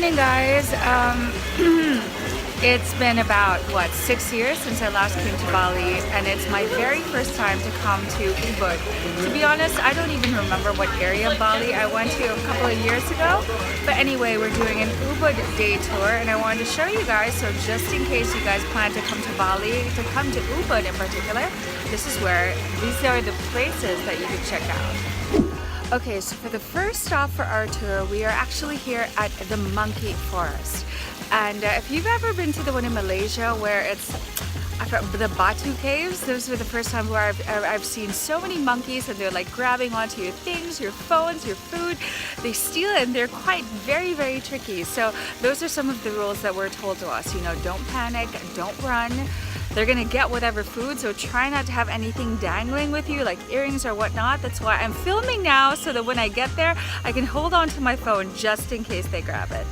evening, guys. It's been about, what, 6 years since I last came to Bali, and it's my very first time to come to Ubud. To be honest, I don't even remember what area of Bali I went to a couple of years ago. But anyway, we're doing an Ubud day tour, and I wanted to show you guys, so just in case you guys plan to come to Bali, to come to Ubud in particular, these are the places that you can check out. Okay, so for the first stop for our tour, we are actually here at the Monkey Forest. And if you've ever been to the one in Malaysia where it's the Batu caves, those were the first time where I've seen so many monkeys, and they're like grabbing onto your things, your phones, your food. They steal it, and they're quite very, very tricky. So those are some of the rules that were told to us. You know, don't panic, don't run. They're gonna get whatever food, so try not to have anything dangling with you, like earrings or whatnot. That's why I'm filming now, so that when I get there, I can hold on to my phone just in case they grab it.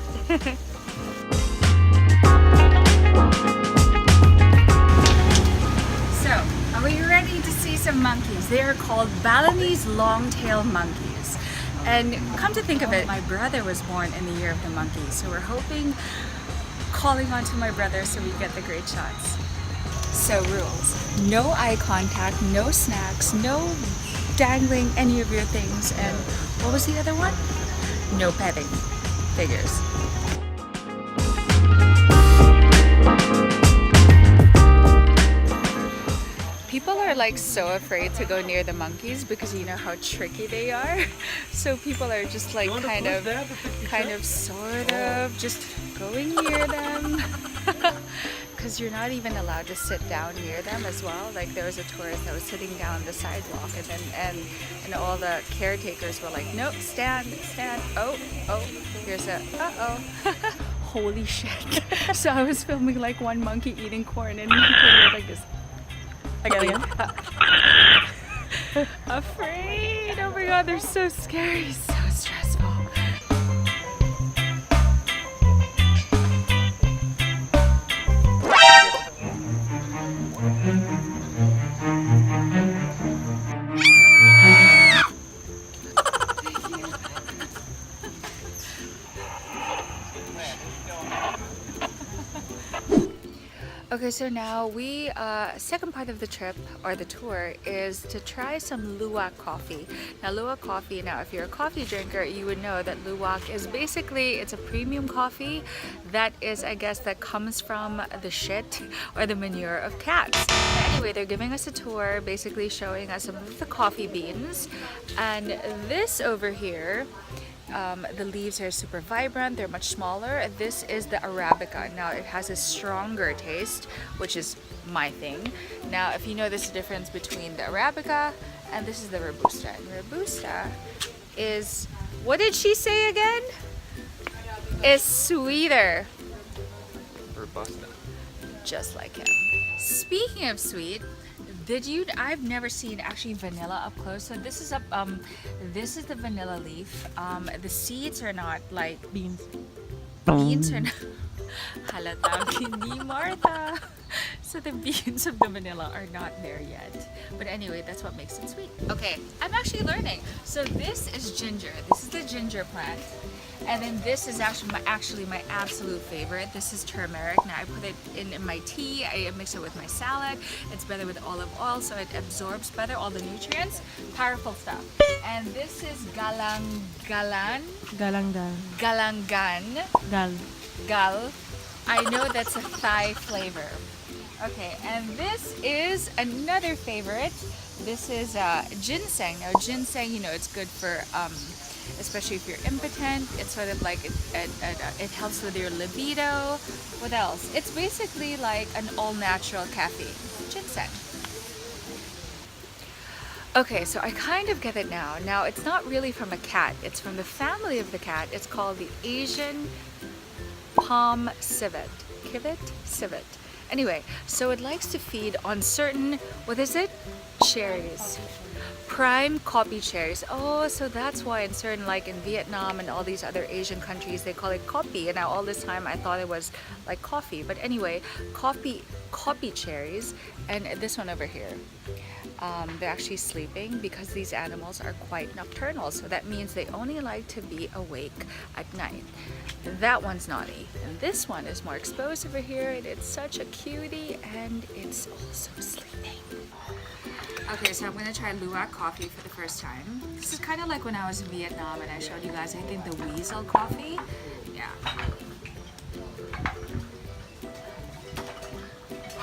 So, are you ready to see some monkeys? They are called Balinese long-tail monkeys. And come to think of it, my brother was born in the year of the monkey, so we're calling on to my brother so we get the great shots. So rules, no eye contact, no snacks, no dangling any of your things, and what was the other one? No petting. Figures. People are like so afraid to go near the monkeys because you know how tricky they are. So people are just like kind of sort of just going near them. Because you're not even allowed to sit down near them as well. Like there was a tourist that was sitting down the sidewalk, and all the caretakers were like, no, stand. Oh, here's a holy shit. So I was filming like one monkey eating corn, and he was like this. Again. Afraid. Oh my god, they're so scary, so stressful. Okay, so now second part of the trip or the tour is to try some Luwak coffee. Now Luwak coffee, if you're a coffee drinker, you would know that Luwak is basically, it's a premium coffee that is, I guess, that comes from the shit or the manure of cats. Anyway, they're giving us a tour, basically showing us some of the coffee beans. And this over here, the leaves are super vibrant, they're much smaller. This is the Arabica. Now it has a stronger taste, which is my thing. Now if you know this difference between the Arabica and this is the Robusta. And Robusta is, what did she say again? Is sweeter. Robusta. Just like him. Speaking of sweet, I've never seen actually vanilla up close. So this is this is the vanilla leaf. The seeds are not like beans. Beans are not halatang hindi Martha. So the beans of the vanilla are not there yet. But anyway, that's what makes it sweet. Okay, I'm actually learning. So this is ginger. This is the ginger plant. And then this is actually my absolute favorite. This is turmeric. Now I put it in my tea. I mix it with my salad. It's better with olive oil, so it absorbs better all the nutrients. Powerful stuff. And this is galangan. Gal. I know that's a Thai flavor. Okay, and this is another favorite. This is ginseng. Now ginseng, you know, it's good for especially if you're impotent. It's sort of like it helps with your libido. What else? It's basically like an all-natural caffeine. Ginseng. Okay, so I kind of get it now. Now it's not really from a cat. It's from the family of the cat. It's called the Asian palm civet. Civet? Anyway, so it likes to feed on certain, what is it? cherries. Prime coffee cherries. Oh, so that's why in certain, like in Vietnam and all these other Asian countries, they call it coffee. And now all this time I thought it was like coffee. But anyway, coffee cherries. And this one over here, they're actually sleeping because these animals are quite nocturnal. So that means they only like to be awake at night. That one's naughty. And this one is more exposed over here. And it's such a cutie and it's also sleeping. Okay, so I'm gonna try Luwak coffee for the first time. This is kind of like when I was in Vietnam and I showed you guys, I think, the weasel coffee. Yeah.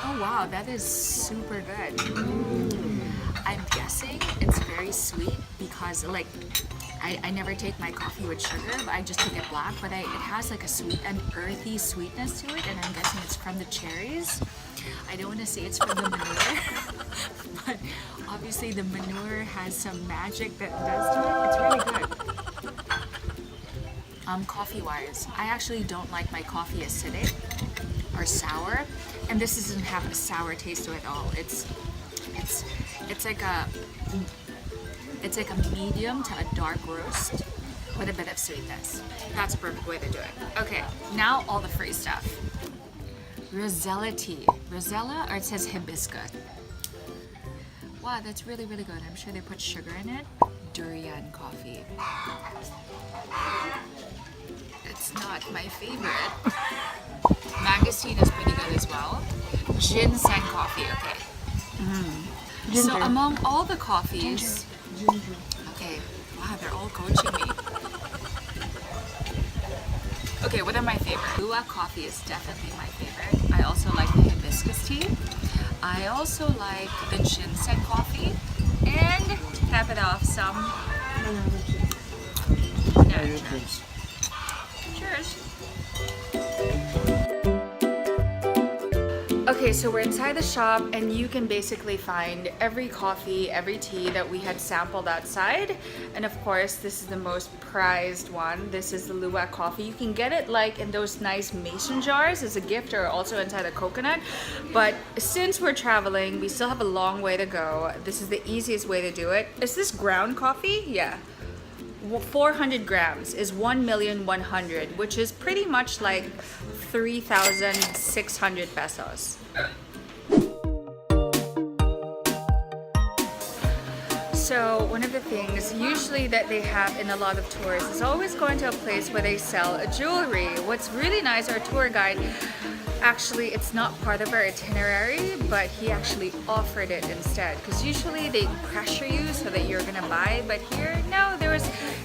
Oh wow, that is super good. I'm guessing it's very sweet because like I never take my coffee with sugar, but I just take it black, but it has like a sweet and earthy sweetness to it, and I'm guessing it's from the cherries. I don't want to say it's from the manure, but obviously the manure has some magic that does to it. It's really good. Coffee-wise, I actually don't like my coffee acidic or sour, and this doesn't have a sour taste to it at all. It's like a medium to a dark roast with a bit of sweetness. That's a perfect way to do it. Okay, now all the free stuff. Rosella tea. Rosella, or it says hibiscus. Wow, that's really, really good. I'm sure they put sugar in it. Durian coffee. It's not my favorite. Mangosteen is pretty good as well. Ginseng coffee, okay. So among all the coffees, okay, wow, they're all coaching me. Okay, what are my favorite? Luwak coffee is definitely my favorite. I also like the hibiscus tea. I also like the ginseng coffee. And to cap it off, some cheers. Cheers. Okay, so we're inside the shop and you can basically find every coffee, every tea that we had sampled outside. And of course, this is the most prized one. This is the Luwak coffee. You can get it like in those nice mason jars as a gift or also inside a coconut. But since we're traveling, we still have a long way to go. This is the easiest way to do it. Is this ground coffee? Yeah. 400 grams is 1,100,000, which is pretty much like 3,600 pesos. So one of the things usually that they have in a lot of tours is always going to a place where they sell a jewelry. What's really nice, our tour guide, actually it's not part of our itinerary, but he actually offered it instead, because usually they pressure you so that you're gonna buy, but here no,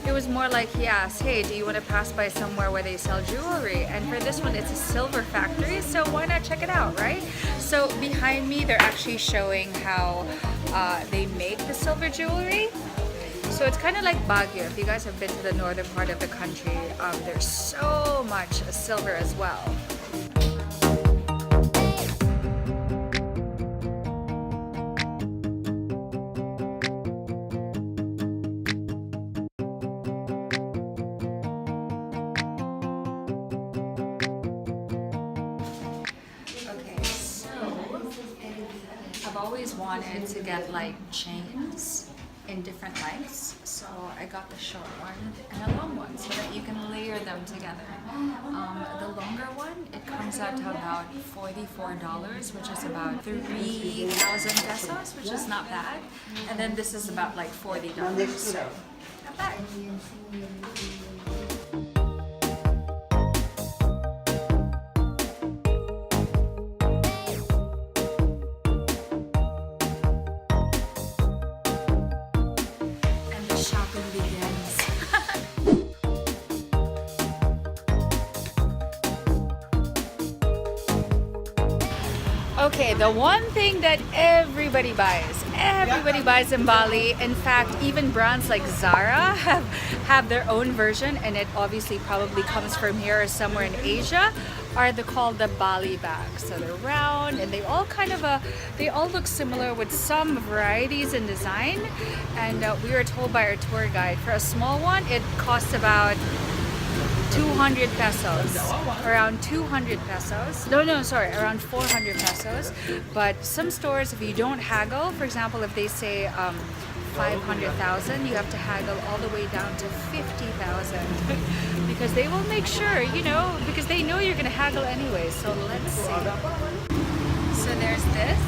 it was more like he asked, hey, do you want to pass by somewhere where they sell jewelry? And for this one it's a silver factory, so why not check it out, right? So behind me they're actually showing how they make the silver jewelry. So it's kind of like Baguio. If you guys have been to the northern part of the country, there's so much silver as well. I've always wanted to get like chains in different lengths, so I got the short one and a long one so that you can layer them together. The longer one, it comes out to about $44, which is about 3,000 pesos, which is not bad. And then this is about like $40, so not bad. Okay, the one thing that everybody buys in Bali, in fact, even brands like Zara have their own version, and it obviously probably comes from here or somewhere in Asia, are called the Bali bags. So they're round and they all they all look similar with some varieties in design. And we were told by our tour guide, for a small one, it costs about 200 pesos. Around 200 pesos. No, sorry, around 400 pesos. But some stores, if you don't haggle, for example, if they say 500,000, you have to haggle all the way down to 50,000 because they will make sure, you know, because they know you're gonna haggle anyway. So let's see. So there's this,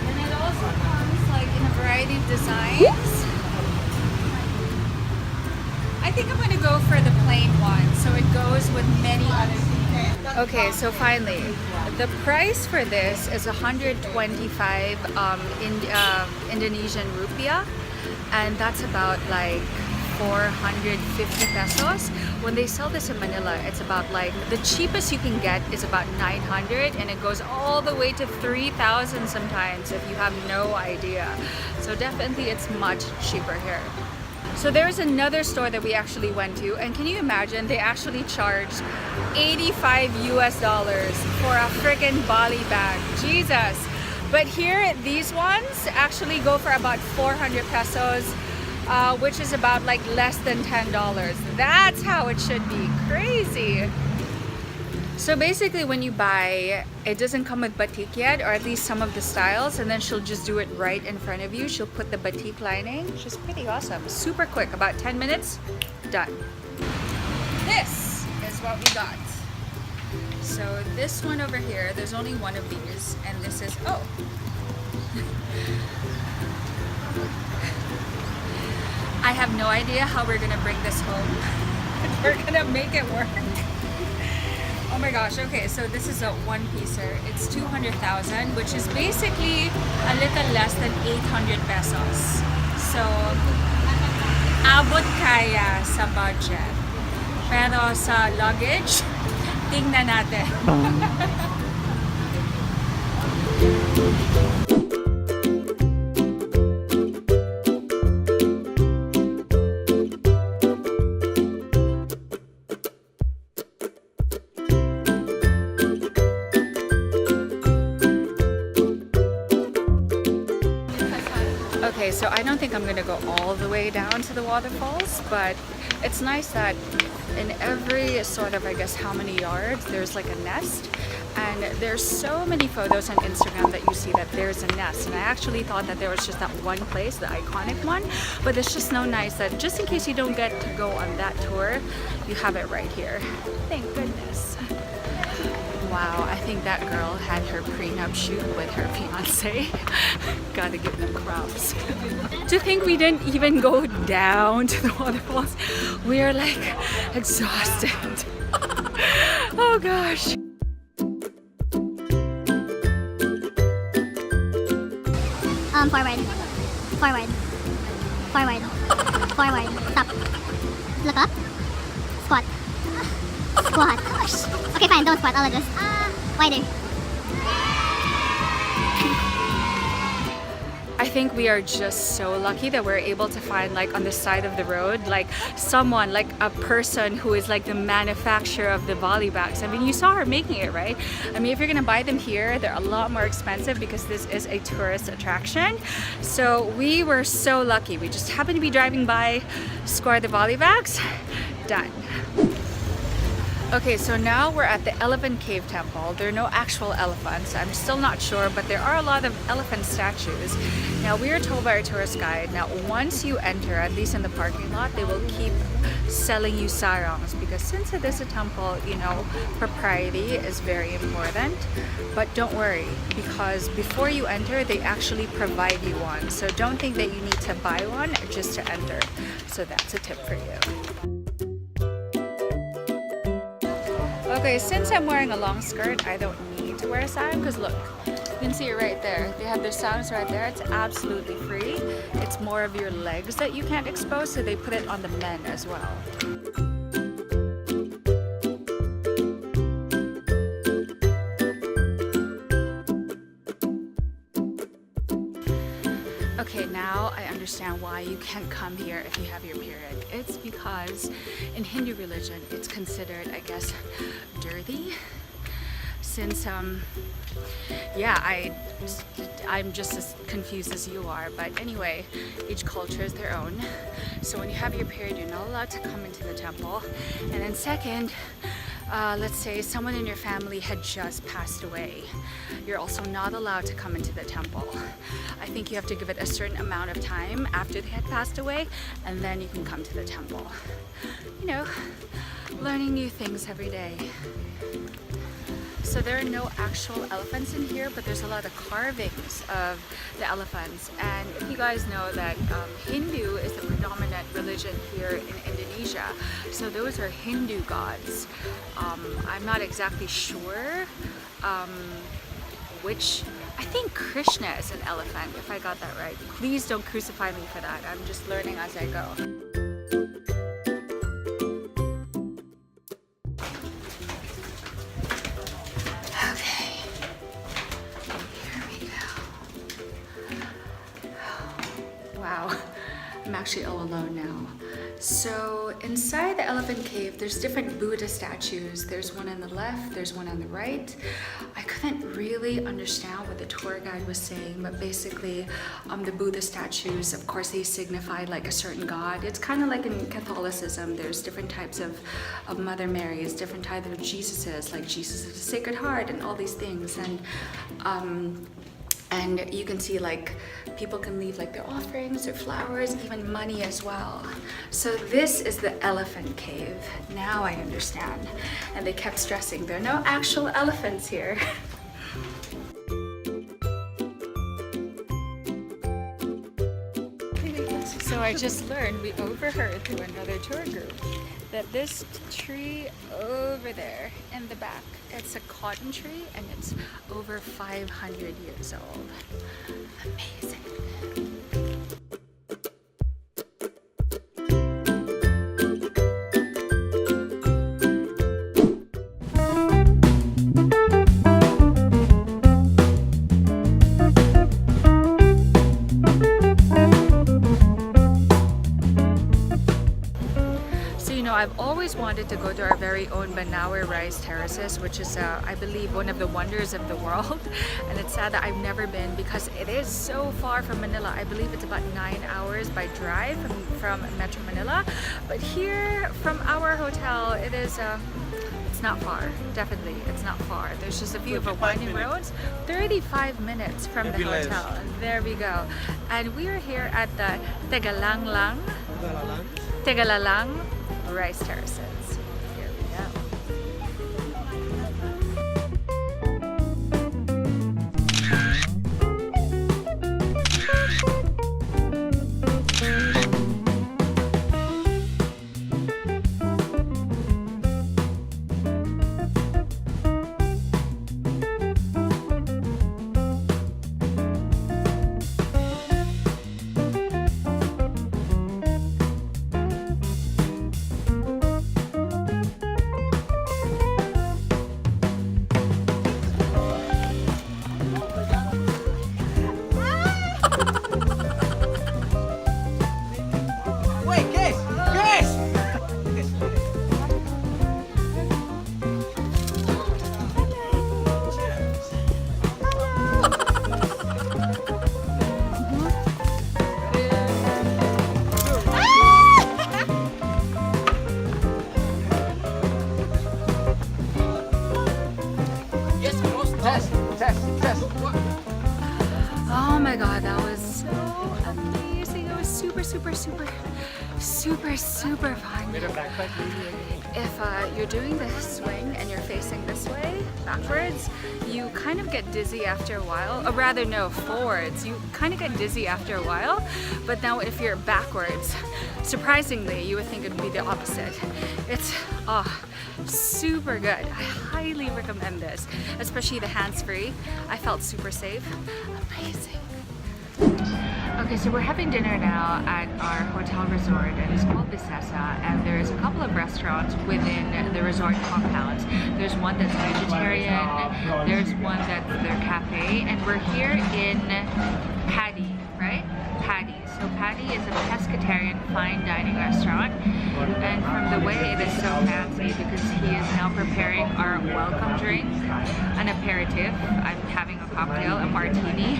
and it also comes like in a variety of designs. I think I'm gonna go for the plain one, so it goes with many other things. Okay, so finally, the price for this is 125 Indonesian rupiah, and that's about like 450 pesos. When they sell this in Manila, it's about like, the cheapest you can get is about 900, and it goes all the way to 3,000 sometimes if you have no idea. So definitely it's much cheaper here. So there's another store that we actually went to, and can you imagine, they actually charged $85 for a freaking Bali bag. Jesus. But here, these ones actually go for about 400 pesos, which is about like less than $10. That's how it should be. Crazy. So basically when you buy, it doesn't come with batik yet, or at least some of the styles, and then she'll just do it right in front of you. She'll put the batik lining, which is pretty awesome. Super quick, about 10 minutes, done. This is what we got. So this one over here, there's only one of these, and this is, oh. I have no idea how we're gonna bring this home. We're gonna make it work. Oh my gosh, okay, so this is a one-piecer. It's 200,000, which is basically a little less than 800 pesos. So, abot kaya sa budget. Pero sa luggage, tingnan natin. Okay, so I don't think I'm gonna go all the way down to the waterfalls, but it's nice that in every sort of, I guess, how many yards, there's like a nest. And there's so many photos on Instagram that you see that there's a nest. And I actually thought that there was just that one place, the iconic one. But it's just so nice that just in case you don't get to go on that tour, you have it right here. Thank goodness. Wow, I think that girl had her prenup shoot with her fiance. Gotta give them props. To think we didn't even go down to the waterfalls. We are like exhausted. Oh gosh. Forward. Forward. Forward. Forward. Stop. Look up. Squat. Squat. Okay, fine. Don't squat. I'll adjust. Wider. I think we are just so lucky that we're able to find, like, on the side of the road, like someone, like a person who is like the manufacturer of the Bali bags. I mean, you saw her making it, right? I mean, if you're gonna buy them here, they're a lot more expensive because this is a tourist attraction. So we were so lucky. We just happened to be driving by, scored the Bali bags, done. Okay, so now we're at the Elephant Cave Temple. There are no actual elephants. I'm still not sure, but there are a lot of elephant statues. Now, we are told by our tourist guide, now once you enter, at least in the parking lot, they will keep selling you sarongs, because since it is a temple, you know, propriety is very important. But don't worry, because before you enter, they actually provide you one. So don't think that you need to buy one just to enter. So that's a tip for you. Okay, since I'm wearing a long skirt, I don't need to wear a sarong because look, you can see it right there. They have their sarongs right there. It's absolutely free. It's more of your legs that you can't expose, so they put it on the men as well. Okay, now I understand why you can't come here if you have your period. It's because in Hindu religion, it's considered, I guess, dirty. since yeah, I'm just as confused as you are. But anyway, each culture is their own. So when you have your period, you're not allowed to come into the temple. And then second, let's say someone in your family had just passed away, you're also not allowed to come into the temple. I think you have to give it a certain amount of time after they had passed away, and then you can come to the temple. You know, learning new things every day. So there are no actual elephants in here, but there's a lot of carvings of the elephants. And if you guys know that Hindu is the predominant religion here in Indonesia, so those are Hindu gods. I'm not exactly sure which. I think Krishna is an elephant, if I got that right. Please don't crucify me for that. I'm just learning as I go. Wow, I'm actually all alone now. So inside the elephant cave, there's different Buddha statues. There's one on the left, there's one on the right. I couldn't really understand what the tour guide was saying, but basically the Buddha statues, of course, they signify like a certain god. It's kind of like in Catholicism, there's different types of Mother Marys, different types of Jesuses, like Jesus of the Sacred Heart and all these things. And you can see like people can leave like their offerings, their flowers, even money as well. So this is the elephant cave. Now I understand. And they kept stressing there are no actual elephants here. So I just learned, we overheard through another tour group, that this tree over there in the back, it's a cotton tree and it's over 500 years old. Amazing. I've always wanted to go to our very own Banawe Rice Terraces, which is, I believe, one of the wonders of the world. And it's sad that I've never been because it is so far from Manila. I believe it's about 9 hours by drive from Metro Manila. But here from our hotel, it is, it's not far. Definitely, it's not far. There's just a few of winding roads. 35 minutes from the hotel. And there we go. And we are here at the Tegalalang Rice Terraces. Here we go. Oh my god, that was so amazing. It was super fun. If you're doing the swing and you're facing this way, backwards, you kind of get dizzy after a while. Or rather, no, forwards. You kind of get dizzy after a while. But now if you're backwards, surprisingly, you would think it would be the opposite. It's super good. I highly recommend this, especially the hands-free. I felt super safe. Amazing. Okay, so we're having dinner now at our hotel resort, and it's called Visesa, and there's a couple of restaurants within the resort compound. There's one that's vegetarian, there's one that's their cafe, and we're here in Padis, right? Padis. So Padis is a pescatarian vegetarian fine dining restaurant, and from the way it is so fancy because he is now preparing our welcome drink, an aperitif. I'm having a cocktail, a martini.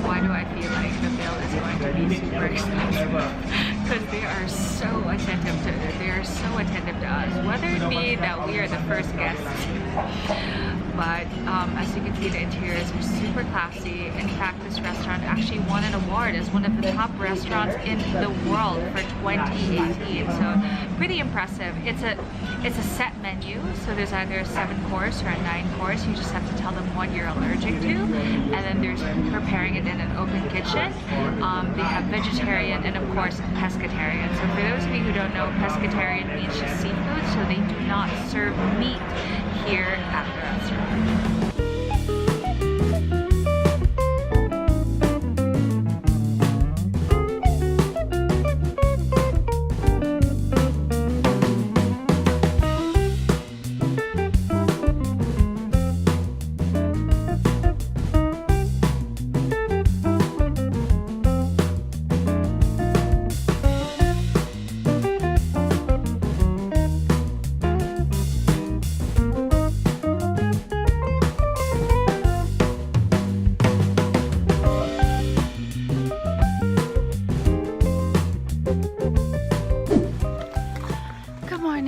Why do I feel like the bill is going to be super expensive? Because they are so attentive to us, whether it be that we are the first guests. But as you can see, the interiors are super classy. In fact, this restaurant actually won an award as one of the top restaurants in the world for 2018. So pretty impressive. It's a set menu, so there's either a 7-course or a 9-course. You just have to tell them what you're allergic to, and then there's preparing it in an open kitchen. They have vegetarian and of course pescatarian. So for those of you who don't know, pescatarian means just seafood, so they do not serve meat here at the restaurant.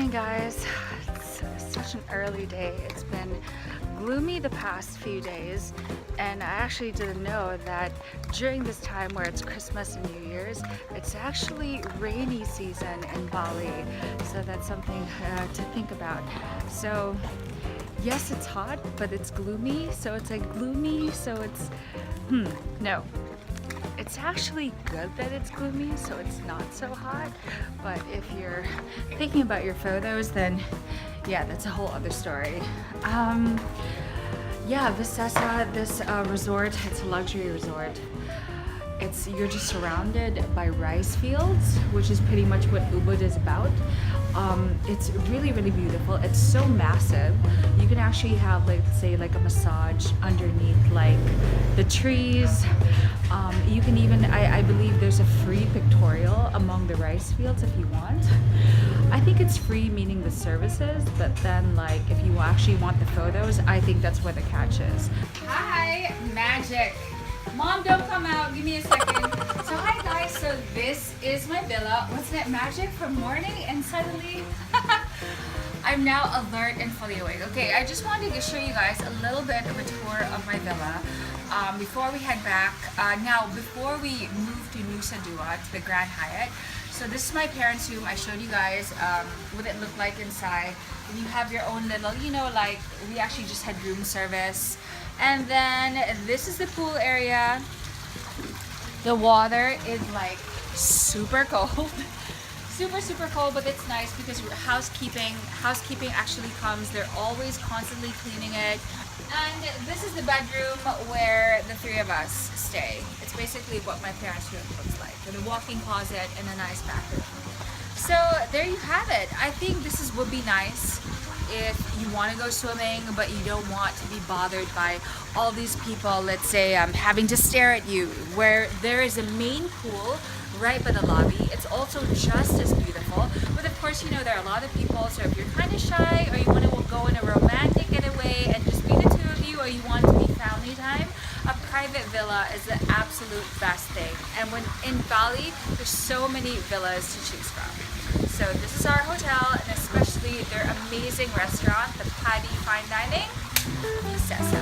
Guys, it's such an early day. It's been gloomy the past few days, and I actually didn't know that during this time where it's Christmas and New Year's, it's actually rainy season in Bali. So that's something to think about. So yes, it's hot, but it's gloomy. So it's like gloomy, so it's no. It's actually good that it's gloomy, so it's not so hot. But if you're thinking about your photos, then yeah, that's a whole other story. Yeah, Visesa, this resort, it's a luxury resort. You're just surrounded by rice fields, which is pretty much what Ubud is about. It's really, really beautiful. It's so massive. You can actually have, like, say, like a massage underneath, like, the trees. You can even, I believe there's a free pictorial among the rice fields if you want. I think it's free, meaning the services, but then, like, if you actually want the photos, I think that's where the catch is. Hi, magic. Mom, don't come out. Give me a second. So hi guys. So this is my villa. Wasn't it magic from morning and suddenly I'm now alert and fully awake. Okay, I just wanted to show you guys a little bit of a tour of my villa before we head back. Now, before we move to Nusa Dua, to the Grand Hyatt. So this is my parents' room. I showed you guys what it looked like inside. And you have your own little, you know, like we actually just had room service. And then this is the pool area. The water is like super cold. Super cold, but it's nice because housekeeping actually comes. They're always constantly cleaning it. And this is the bedroom where the three of us stay. It's basically what my parents' room looks like, with a walk-in closet and a nice bathroom. So there you have it. I think this would be nice if you want to go swimming but you don't want to be bothered by all these people, let's say, having to stare at you, where there is a main pool right by the lobby. It's also just as beautiful, but of course, you know, there are a lot of people, so if you're kind of shy or you want to go in a romantic getaway and just be the two of you, or you want to be family time, a private villa is the absolute best thing. And when in Bali, there's so many villas to choose from. So this is our hotel, and especially their amazing restaurant, the Padis Fine Dining, Visesa.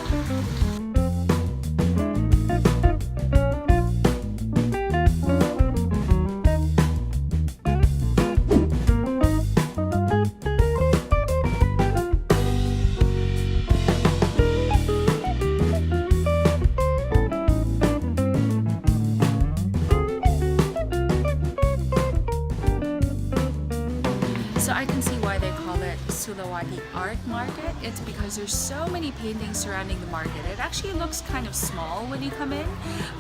So I can see why they call it Sulawesi Art Market. It's because there's so many paintings surrounding the market. It actually looks kind of small when you come in,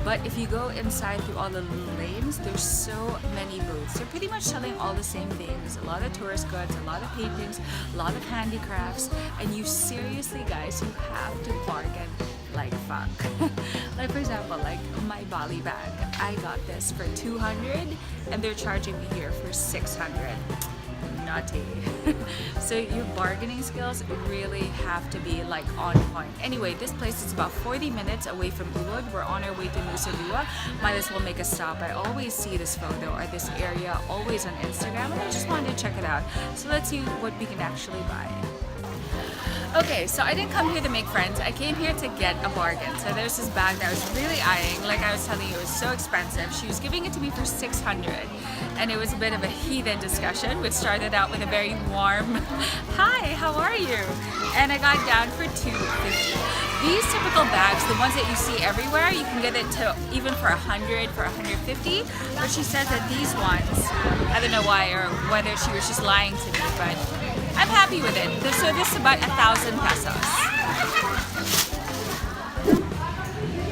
but if you go inside through all the little lanes, there's so many booths. They're pretty much selling all the same things. A lot of tourist goods, a lot of paintings, a lot of handicrafts, and you seriously, guys, you have to bargain like fuck. Like for example, like my Bali bag, I got this for 200 and they're charging me here for 600. Naughty. So your bargaining skills really have to be like on point. Anyway, this place is about 40 minutes away from Ubud. We're on our way to Nusa Dua. Might as well make a stop. I always see this photo or this area always on Instagram and I just wanted to check it out. So let's see what we can actually buy. Okay, so I didn't come here to make friends. I came here to get a bargain. So there's this bag that I was really eyeing. Like I was telling you, it was so expensive. She was giving it to me for 600. And it was a bit of a heated discussion, which started out with a very warm, hi, how are you? And I got down for 250. These typical bags, the ones that you see everywhere, you can get it to even for 100, for 150. But she said that these ones, I don't know why or whether she was just lying to me, but I'm happy with it. So this is about 1,000 pesos.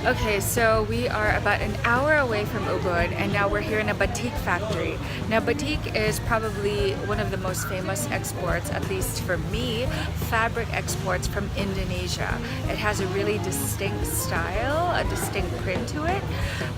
Okay, so we are about an hour away from Ubud and now we're here in a batik factory. Now batik is probably one of the most famous exports, at least for me, fabric exports from Indonesia. It has a really distinct style, a distinct print to it.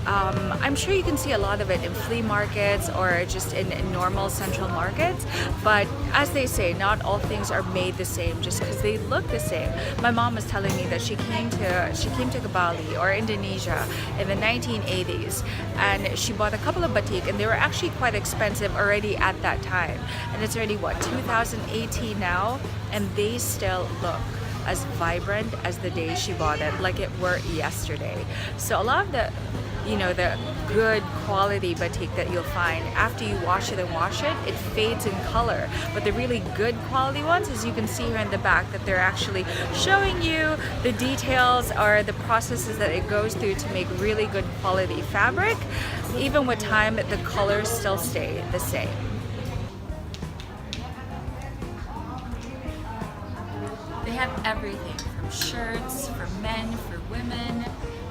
I'm sure you can see a lot of it in flea markets or just in normal central markets, but as they say, not all things are made the same just because they look the same. My mom was telling me that she came to Bali or Indonesia in the 1980s and she bought a couple of batik and they were actually quite expensive already at that time, and it's already what, 2018 now, and they still look as vibrant as the day she bought it, like it were yesterday. So a lot of the the good quality batik that you'll find, after you wash it, it fades in color. But the really good quality ones, as you can see here in the back, that they're actually showing you the details or the processes that it goes through to make really good quality fabric. Even with time, the colors still stay the same. They have everything from shirts, for men, for women.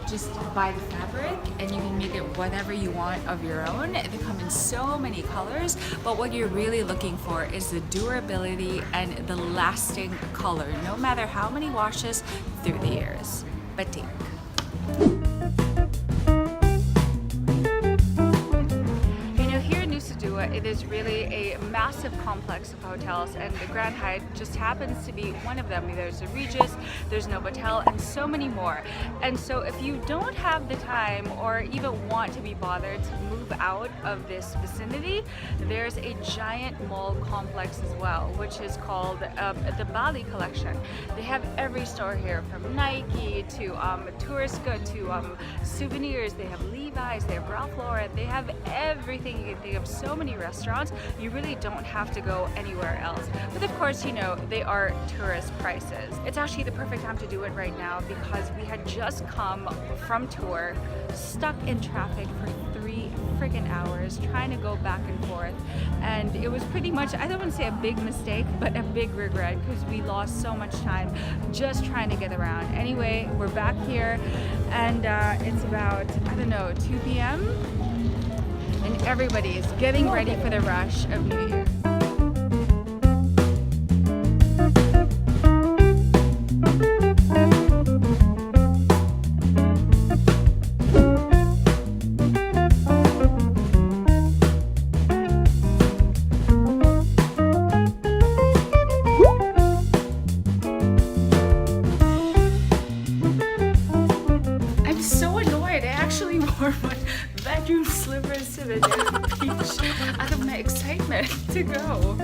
Just buy the fabric and you can make it whatever you want of your own. They come in so many colors, but what you're really looking for is the durability and the lasting color, no matter how many washes through the years. Batik. It is really a massive complex of hotels, and the Grand Hyatt just happens to be one of them. There's the Regis, there's Novotel, and so many more. And so if you don't have the time or even want to be bothered to move out of this vicinity, there's a giant mall complex as well, which is called the Bali Collection. They have every store here, from Nike to tourist good to souvenirs. They have Levi's, they have Ralph Lauren, they have everything you can think of. So many restaurants, you really don't have to go anywhere else. But of course, they are tourist prices. It's actually the perfect time to do it right now because we had just come from tour, stuck in traffic for 3 freaking hours trying to go back and forth, and it was pretty much, I don't want to say a big mistake, but a big regret because we lost so much time just trying to get around. Anyway, we're back here and it's about, I don't know, 2 p.m. and everybody is getting ready for the rush of New Year. I'm so annoyed. I actually wore my bedroom slippers to the beach out of my excitement to go.